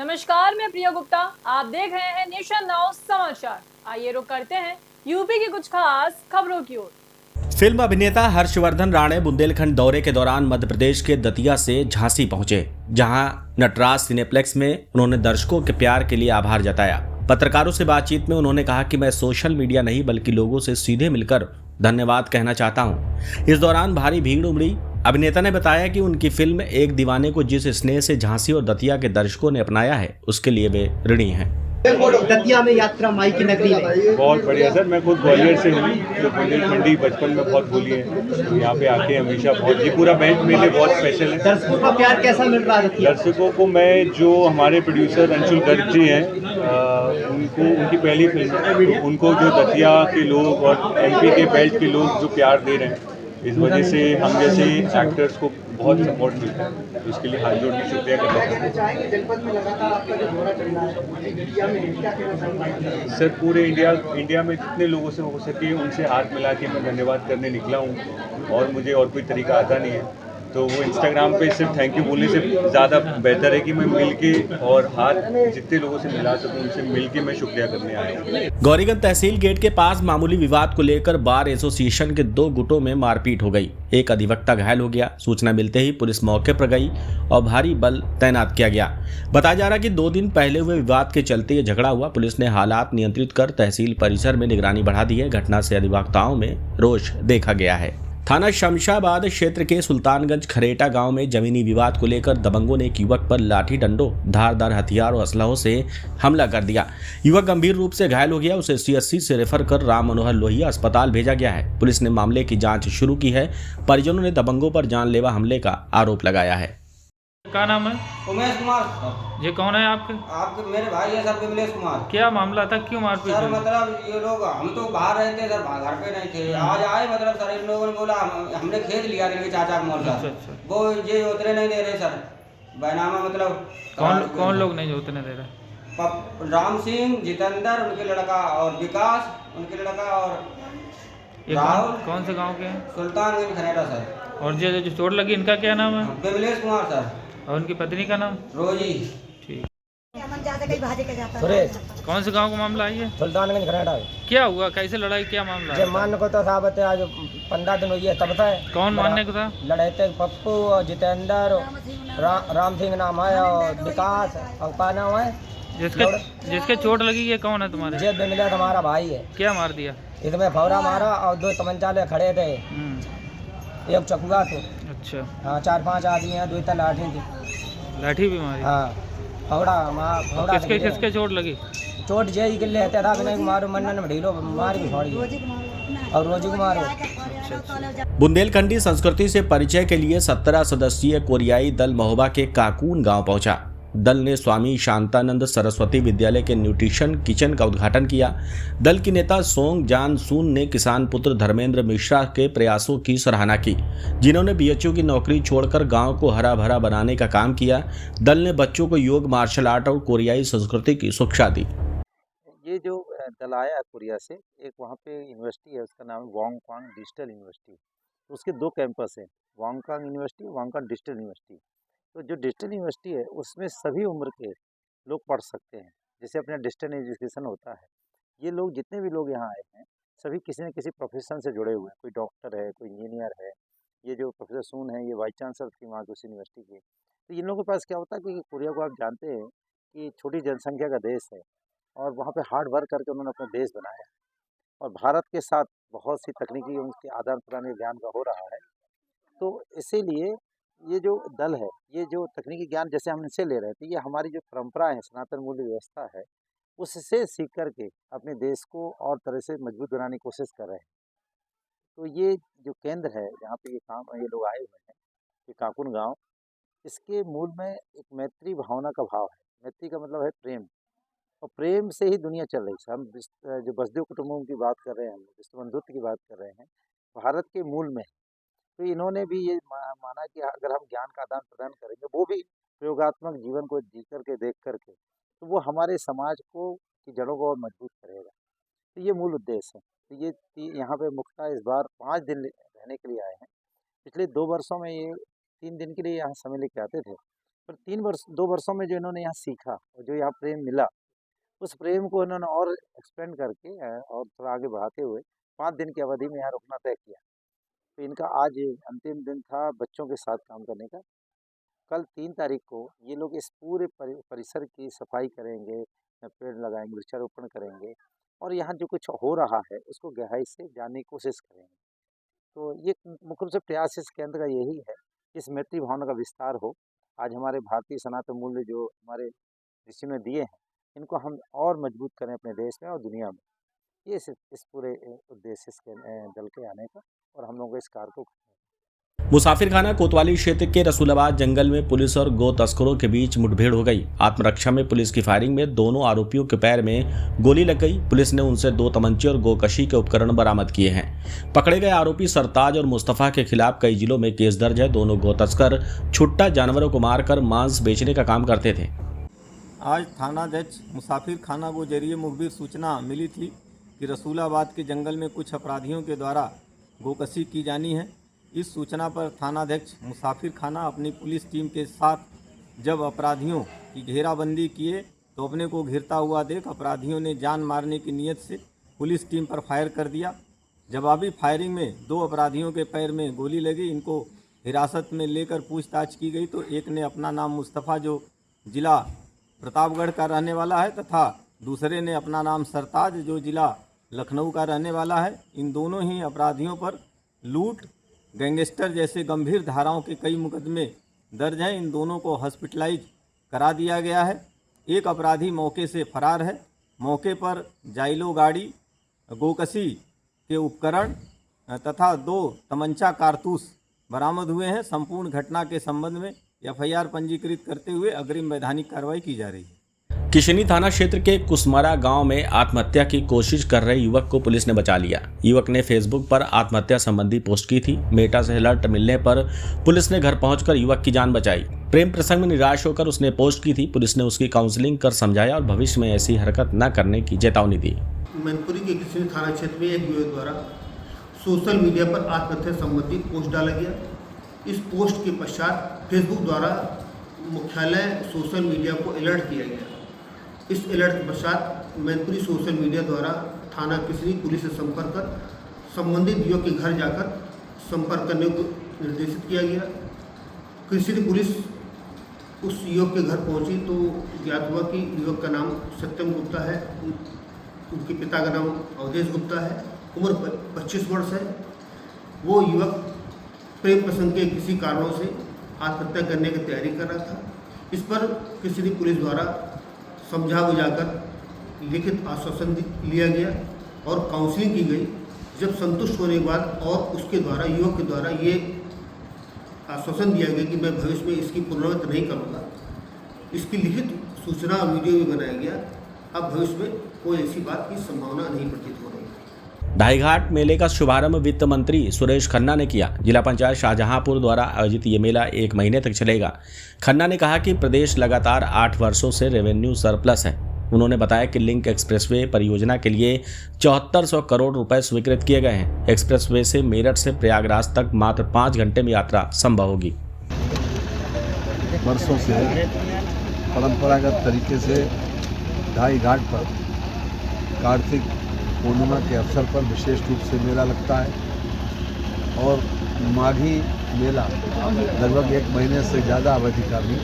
नमस्कार, मैं प्रिया गुप्ता। आप देख रहे हैं नेशन नाउ समाचार। आइए रुक करते हैं यूपी की कुछ खास खबरों की ओर। फिल्म अभिनेता हर्षवर्धन राणे बुंदेलखंड दौरे के दौरान मध्य प्रदेश के दतिया से झांसी पहुंचे, जहां नटराज सिनेप्लेक्स में उन्होंने दर्शकों के प्यार के लिए आभार जताया। पत्रकारों से बातचीत में उन्होंने कहा कि मैं सोशल मीडिया नहीं बल्कि लोगों से सीधे मिलकर धन्यवाद कहना चाहता हूं। इस दौरान भारी भीड़ उमड़ी। अभिनेता ने बताया कि उनकी फिल्म एक दीवाने को जिस स्नेह से झांसी और दतिया के दर्शकों ने अपनाया है, उसके लिए वे ऋणी हैं। दतिया में यात्रा माई की नगरी में बहुत बढ़िया सर। मैं खुद ग्वालियर से हूँ, तो बुंदेलखंडी बचपन में बहुत बोली है, तो यहाँ पे आके हमेशा बहुत, ये पूरा बैंड मेरे लिए बहुत स्पेशल है। दर्शकों का प्यार कैसा मिल रहा है दतिया? दर्शकों को मैं, जो हमारे प्रोड्यूसर अंशुल गर्ग जी हैं, उनको, उनकी पहली फिल्म है, तो उनको जो दतिया के लोग और एमपी के बेल्ट के लोग जो प्यार दे रहे हैं, इस वजह से हम जैसे एक्टर्स को बहुत सपोर्ट मिलता है, तो इसके लिए हाथ जोड़ के शुक्रिया करता हूँ सर। पूरे इंडिया में जितने लोगों से हो सके उनसे हाथ मिला के मैं धन्यवाद करने निकला हूँ, और मुझे और कोई तरीका आता नहीं है। तो वो इंस्टाग्राम पे सिर्फ थैंक यू बोलने से ज़्यादा बेहतर है कि मैं मिल के और हाथ जितने लोगों से मिला सकूँ उनसे मिल के मैं शुक्रिया करने आया हूँ। गौरीगंज तहसील गेट के पास मामूली विवाद को लेकर बार एसोसिएशन के दो गुटों में मारपीट हो गई। एक अधिवक्ता घायल हो गया। सूचना मिलते ही पुलिस मौके पर गई और भारी बल तैनात किया गया। बताया जा रहा कि 2 दिन पहले हुए विवाद के चलते ये झगड़ा हुआ। पुलिस ने हालात नियंत्रित कर तहसील परिसर में निगरानी बढ़ा दी है। घटना से अधिवक्ताओं में रोष देखा गया है। थाना शमशाबाद क्षेत्र के सुल्तानगंज खरेटा गांव में जमीनी विवाद को लेकर दबंगों ने एक युवक पर लाठी डंडों, धारदार हथियार और असलहों से हमला कर दिया। युवक गंभीर रूप से घायल हो गया। उसे सीएससी से रेफर कर राम मनोहर लोहिया अस्पताल भेजा गया है। पुलिस ने मामले की जांच शुरू की है। परिजनों ने दबंगों पर जानलेवा हमले का आरोप लगाया है। क्या नाम है? उमेश कुमार। ये कौन है आपके? आपके मेरे भाई है सर, विमलेश कुमार। क्या मामला था, क्यों मारपीट सर हुई? मतलब ये लोग, हम तो बाहर रहते सर, घर पे नहीं थे। आज आए, मतलब सर इन लोगों ने बोला हमने खेत लिया इनके चाचा का मोल सर। अच्छा। वो ये उतरे नहीं दे रहे सर, बैनामा मतलब। कौन लोग नहीं उतने दे रहे? राम सिंह, जितेंद्र उनके लड़का, और विकास उनके लड़का, और ये राहुल। कौन से गांव के हैं? सुल्तानगंज खनेटा सर। और जो चोट लगी इनका क्या नाम है? विमलेश कुमार सर। और उनकी पत्नी का नाम? रोजी। ठीक। सुरेश, कौन से गांव का मामला है ये? सुल्तानगंज खरेटा। क्या हुआ, कैसे लड़ाई, क्या मामला जब है? मान को तो साहब आज 15 दिन हुई है तब था। कौन मानने को था? लड़े थे पप्पू और जितेंद्र, राम सिंह नाम है, और विकास और का नाम है जिसके चोट लगी ये कौन है तुम्हारे? जे विमलेश हमारा भाई है। क्या मार दिया? इसमें फौरा मारा और 2 तमंचा ले खड़े थे। एक चकुआ थे। अच्छा। हाँ, 4-5 आदमी हैं, 2 लाठी थी। लाठी भी मारी? हाँ, फौड़ा फौड़ा। किसके चोट लगी? चोट जय के लिए था बिना मारो मन्नन में ढीलो मार भी फोड़ी और रोजी को मारो। बुंदेलखंडी संस्कृति से परिचय के लिए 17 सदस्यीय कोरियाई दल महोबा के काकून गांव पहुंचा। दल ने स्वामी शांतानंद सरस्वती विद्यालय के न्यूट्रिशन किचन का उद्घाटन किया। दल की नेता सोंग जान सून ने किसान पुत्र धर्मेंद्र मिश्रा के प्रयासों की सराहना की, जिन्होंने बीएचयू की नौकरी छोड़कर गांव को हरा भरा बनाने का काम किया। दल ने बच्चों को योग, मार्शल आर्ट और कोरियाई संस्कृति की शिक्षा दी। ये जो दल आया है कोरिया से, एक वहाँ पे यूनिवर्सिटी है, उसका नाम है वोंगकांग डिजिटल यूनिवर्सिटी। तो उसके 2 कैंपस हैं, वोंगकांग यूनिवर्सिटी, वोंगकांग डिजिटल यूनिवर्सिटी। तो जो डिजिटल यूनिवर्सिटी है उसमें सभी उम्र के लोग पढ़ सकते हैं, जैसे अपना डिजिटल एजुकेशन होता है। ये लोग, जितने भी लोग यहाँ आए हैं, सभी किसी न किसी प्रोफेशन से जुड़े हुए हैं। कोई डॉक्टर है, कोई इंजीनियर है। ये जो प्रोफेसर सून है, ये वाइस चांसलर थी वहाँ की उस यूनिवर्सिटी की। तो इन लोगों के पास क्या होता है कि कोरिया को आप जानते हैं कि छोटी जनसंख्या का देश है, और वहाँ पे हार्ड वर्क करके उन्होंने अपना देश बनाया है। और भारत के साथ बहुत सी तकनीकी उनके आदान प्रदान ज्ञान का हो रहा है। तो इसीलिए ये जो दल है, ये जो तकनीकी ज्ञान जैसे हम इनसे ले रहे थे, ये हमारी जो परंपरा है, सनातन मूल्य व्यवस्था है, उससे सीख करके अपने देश को और तरह से मजबूत बनाने की कोशिश कर रहे हैं। तो ये जो केंद्र है जहाँ पे ये लोग आए हुए हैं, ये काकुन गाँव, इसके मूल में एक मैत्री भावना का भाव है। मैत्री का मतलब है प्रेम, और प्रेम से ही दुनिया चल रही है। हम जो वसुधैव कुटुंबकम की बात कर रहे हैं, हम विश्व बंधुत्व की बात कर रहे हैं, भारत के मूल में है। तो इन्होंने भी ये माना कि अगर हम ज्ञान का आदान प्रदान करेंगे, वो भी प्रयोगात्मक जीवन को जी करके, देख करके, तो वो हमारे समाज को की जड़ों को और मजबूत करेगा। तो ये मूल उद्देश्य है। तो ये यहाँ पे मुख्यतः इस बार 5 दिन रहने के लिए आए हैं। पिछले 2 वर्षों में ये 3 दिन के लिए यहाँ समय लेके आते थे, पर 2 वर्षों में जो इन्होंने यहाँ सीखा और जो यहाँ प्रेम मिला, उस प्रेम को इन्होंने और एक्सपेंड करके और थोड़ा आगे बढ़ाते हुए 5 दिन की अवधि में यहाँ रुकना तय किया। तो इनका आज अंतिम दिन था बच्चों के साथ काम करने का। कल 3 तारीख को ये लोग इस पूरे परिसर की सफाई करेंगे, पेड़ लगाएंगे, वृक्षारोपण करेंगे और यहाँ जो कुछ हो रहा है उसको गहराई से जानने की कोशिश करेंगे। तो ये मुख्य रूप से प्रयास इस केंद्र का यही है कि इस मैत्री भावना का विस्तार हो। आज हमारे भारतीय सनातन मूल्य जो हमारे ऋषि ने दिए हैं, इनको हम और मजबूत करें अपने देश में और दुनिया में। ये इस पूरे उद्देश्य इसके दल के आने का और हम लोगों को इस कार्य को मुसाफिरखाना कोतवाली क्षेत्र के रसूलाबाद जंगल में पुलिस और गो तस्करों के बीच मुठभेड़ हो गई। आत्मरक्षा में पुलिस की फायरिंग में दोनों आरोपियों के पैर में गोली लग गई। पुलिस ने उनसे 2 तमंचे और गोकशी के उपकरण बरामद किए हैं। पकड़े गए आरोपी सरताज और मुस्तफा के खिलाफ कई जिलों में केस दर्ज है। दोनों गो तस्कर छुट्टा जानवरों को मारकर मांस बेचने का काम करते थे। आज थानाध्यक्ष मुसाफिरखाना को जरिए मुखबिर सूचना मिली थी कि रसूलाबाद के जंगल में कुछ अपराधियों के द्वारा गोकशी की जानी है। इस सूचना पर थानाध्यक्ष मुसाफिरखाना अपनी पुलिस टीम के साथ जब अपराधियों की घेराबंदी किए तो अपने को घिरता हुआ देख अपराधियों ने जान मारने की नीयत से पुलिस टीम पर फायर कर दिया। जवाबी फायरिंग में 2 अपराधियों के पैर में गोली लगी। इनको हिरासत में लेकर पूछताछ की गई तो एक ने अपना नाम मुस्तफ़ा जो जिला प्रतापगढ़ का रहने वाला है तथा दूसरे ने अपना नाम सरताज जो जिला लखनऊ का रहने वाला है। इन दोनों ही अपराधियों पर लूट, गैंगस्टर जैसे गंभीर धाराओं के कई मुकदमे दर्ज हैं। इन दोनों को हॉस्पिटलाइज करा दिया गया है। एक अपराधी मौके से फरार है। मौके पर जाइलो गाड़ी, गोकशी के उपकरण तथा 2 तमंचा कारतूस बरामद हुए हैं। संपूर्ण घटना के संबंध में एफआईआर पंजीकृत करते हुए अग्रिम वैधानिक कार्रवाई की जा रही है। किशनी थाना क्षेत्र के कुसमरा गांव में आत्महत्या की कोशिश कर रहे युवक को पुलिस ने बचा लिया। युवक ने फेसबुक पर आत्महत्या संबंधी पोस्ट की थी। मेटा से अलर्ट मिलने पर पुलिस ने घर पहुंचकर युवक की जान बचाई। प्रेम प्रसंग में निराश होकर उसने पोस्ट की थी। पुलिस ने उसकी काउंसलिंग कर समझाया और भविष्य में ऐसी हरकत न करने की चेतावनी दी। मैनपुरी के किशनी थाना क्षेत्र में एक युवक द्वारा सोशल मीडिया पर आत्महत्या संबंधी पोस्ट डाला गया। इस पोस्ट के पश्चात फेसबुक द्वारा मुख्यालय सोशल मीडिया को अलर्ट किया गया। इस अलर्ट के पश्चात मैनपुरी सोशल मीडिया द्वारा थाना किशनी पुलिस से संपर्क कर संबंधित युवक के घर जाकर संपर्क करने को निर्देशित किया गया। किशनी पुलिस उस युवक के घर पहुंची तो ज्ञात हुआ कि युवक का नाम सत्यम गुप्ता है, उनके पिता का नाम अवधेश गुप्ता है, उम्र 25 वर्ष है। वो युवक प्रेम प्रसंग के किसी कारणों से आत्महत्या करने की तैयारी कर रहा था। इस पर किशनी पुलिस द्वारा समझा बुझाकर लिखित आश्वासन लिया गया और काउंसलिंग की गई। जब संतुष्ट होने के बाद और उसके द्वारा युवक के द्वारा ये आश्वासन दिया गया कि मैं भविष्य में इसकी पुनरावृत्ति नहीं करूँगा। इसकी लिखित सूचना वीडियो भी बनाया गया। अब भविष्य में कोई ऐसी बात की संभावना नहीं प्रतीत हो रही। ढाईघाट मेले का शुभारंभ वित्त मंत्री सुरेश खन्ना ने किया। जिला पंचायत शाहजहांपुर द्वारा आयोजित ये मेला 1 महीने तक चलेगा। खन्ना ने कहा कि प्रदेश लगातार 8 वर्षों से रेवेन्यू सरप्लस है। उन्होंने बताया कि लिंक एक्सप्रेसवे परियोजना के लिए 7400 करोड़ रुपए स्वीकृत किए गए हैं। एक्सप्रेसवे से मेरठ से प्रयागराज तक मात्र 5 घंटे में यात्रा संभव होगी। वर्षों से परंपरागत तरीके से ढाईघाट पर कार्तिक पूर्णिमा के अवसर पर विशेष रूप से मेला लगता है और माघी मेला लगभग 1 महीने से ज़्यादा अवधि का भी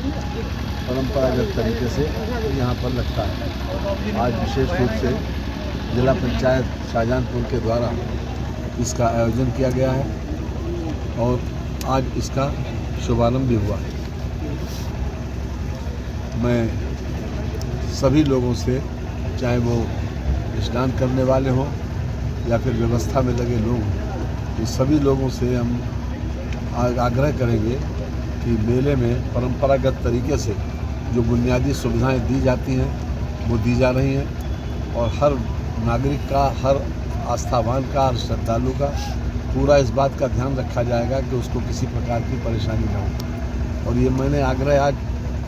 परंपरागत तरीके से यहाँ पर लगता है। आज विशेष रूप से जिला पंचायत शाहजहांपुर के द्वारा इसका आयोजन किया गया है और आज इसका शुभारंभ भी हुआ है। मैं सभी लोगों से, चाहे वो स्नान करने वाले हों या फिर व्यवस्था में लगे लोग हों, ये सभी लोगों से हम आग्रह करेंगे कि मेले में परंपरागत तरीके से जो बुनियादी सुविधाएं दी जाती हैं वो दी जा रही हैं और हर नागरिक का, हर आस्थावान का, हर श्रद्धालु का पूरा इस बात का ध्यान रखा जाएगा कि उसको किसी प्रकार की परेशानी न हो। और ये मैंने आग्रह आज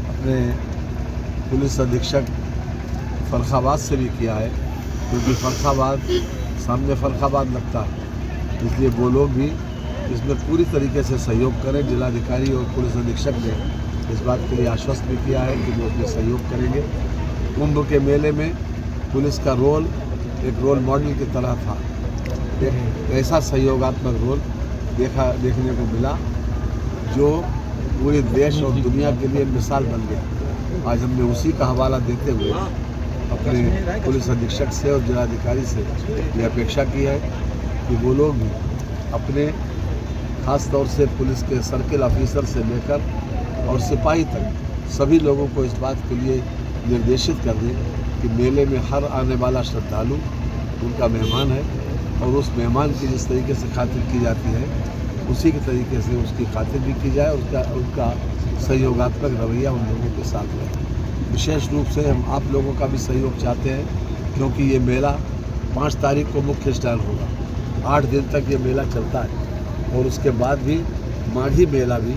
अपने पुलिस अधीक्षक फर्रुखाबाद से भी किया है, क्योंकि फर्रुखाबाद सामने फर्रुखाबाद लगता है, इसलिए वो लोग भी इसमें पूरी तरीके से सहयोग करें। जिलाधिकारी और पुलिस अधीक्षक ने इस बात के लिए आश्वस्त भी किया है कि वो उसमें सहयोग करेंगे। कुंभ के मेले में पुलिस का रोल एक रोल मॉडल की तरह था, एक ऐसा सहयोगात्मक रोल देखने को मिला जो पूरे देश और दुनिया के लिए मिसाल बन गया। आज हमने उसी का हवाला देते हुए अपने पुलिस अधीक्षक से और जिलाधिकारी से ये अपेक्षा की है कि वो लोग भी अपने खास तौर से पुलिस के सर्किल ऑफिसर से लेकर और सिपाही तक सभी लोगों को इस बात के लिए निर्देशित कर दें कि मेले में हर आने वाला श्रद्धालु उनका मेहमान है और उस मेहमान की जिस तरीके से खातिर की जाती है उसी के तरीके से उसकी खातिर भी की जाए, उनका सहयोगात्मक रवैया उन लोगों के साथ रहे। विशेष रूप से हम आप लोगों का भी सहयोग चाहते हैं क्योंकि ये मेला 5 तारीख को मुख्य स्टाइल होगा। 8 दिन तक ये मेला चलता है और उसके बाद भी माघी मेला भी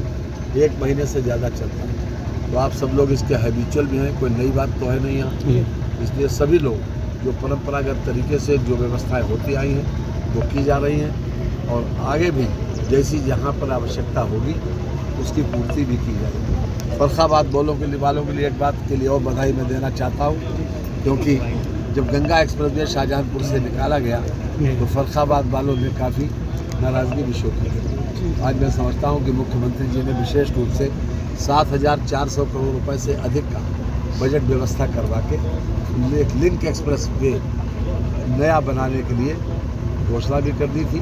1 महीने से ज़्यादा चलता है। तो आप सब लोग इसके हैबिचुअल भी हैं, कोई नई बात तो है नहीं यहाँ। इसलिए सभी लोग जो परंपरागत तरीके से जो व्यवस्थाएं होती आई हैं वो की जा रही हैं और आगे भी जैसी जहाँ पर आवश्यकता होगी उसकी पूर्ति भी की जाएगी। फर्रुखाबाद वालों के लिए एक बात के लिए और बधाई मैं देना चाहता हूँ क्योंकि जब गंगा एक्सप्रेसवे शाहजहांपुर से निकाला गया तो फर्रुखाबाद वालों ने काफ़ी नाराज़गी भी शो की। आज मैं समझता हूँ कि मुख्यमंत्री जी ने विशेष रूप से 7,400 करोड़ रुपए से अधिक का बजट व्यवस्था करवा के एक लिंक एक्सप्रेस वे नया बनाने के लिए घोषणा भी कर दी थी।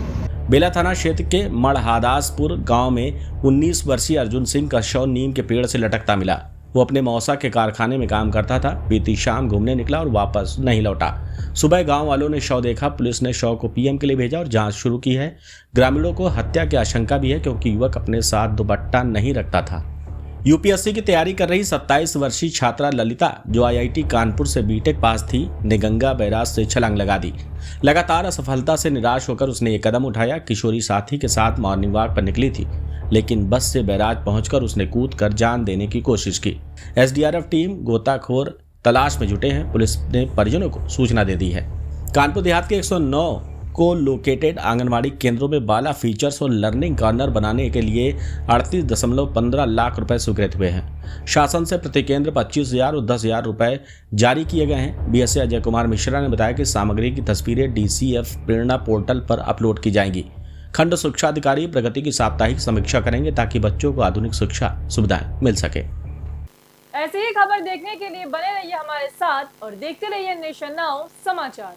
बेला थाना क्षेत्र के मढ़हादासपुर गांव में 19 वर्षीय अर्जुन सिंह का शव नीम के पेड़ से लटकता मिला। वो अपने मौसा के कारखाने में काम करता था। बीती शाम घूमने निकला और वापस नहीं लौटा। सुबह गांव वालों ने शव देखा। पुलिस ने शव को पीएम के लिए भेजा और जांच शुरू की है। ग्रामीणों को हत्या की आशंका भी है क्योंकि युवक अपने साथ दुपट्टा नहीं रखता था। यूपीएससी की तैयारी कर रही 27 वर्षीय छात्रा ललिता जो आईआईटी कानपुर से बीटेक पास थी ने गंगा बैराज से छलांग लगा दी। लगातार असफलता से निराश होकर उसने एक कदम उठाया। किशोरी साथी के साथ मॉर्निंग वॉक पर निकली थी लेकिन बस से बैराज पहुंचकर उसने कूदकर जान देने की कोशिश की। एसडीआरएफ टीम गोताखोर तलाश में जुटे हैं। पुलिस ने परिजनों को सूचना दे दी है। कानपुर देहात के 109 को लोकेटेड आंगनवाड़ी केंद्रों में बाला फीचर्स और लर्निंग कॉर्नर बनाने के लिए 38.15 लाख रुपए स्वीकृत हुए हैं। शासन से प्रति केंद्र 25,000 और 10,000 रुपए जारी किए गए हैं। बीएसए अजय कुमार मिश्रा ने बताया कि सामग्री की तस्वीरें डीसीएफ प्रेरणा पोर्टल पर अपलोड की जाएंगी। खंड शिक्षा अधिकारी प्रगति की साप्ताहिक समीक्षा करेंगे ताकि बच्चों को आधुनिक शिक्षा सुविधाएं मिल सके। ऐसी ही खबर देखने के लिए बने रहिए हमारे साथ और देखते रहिए नेशन नाउ समाचार।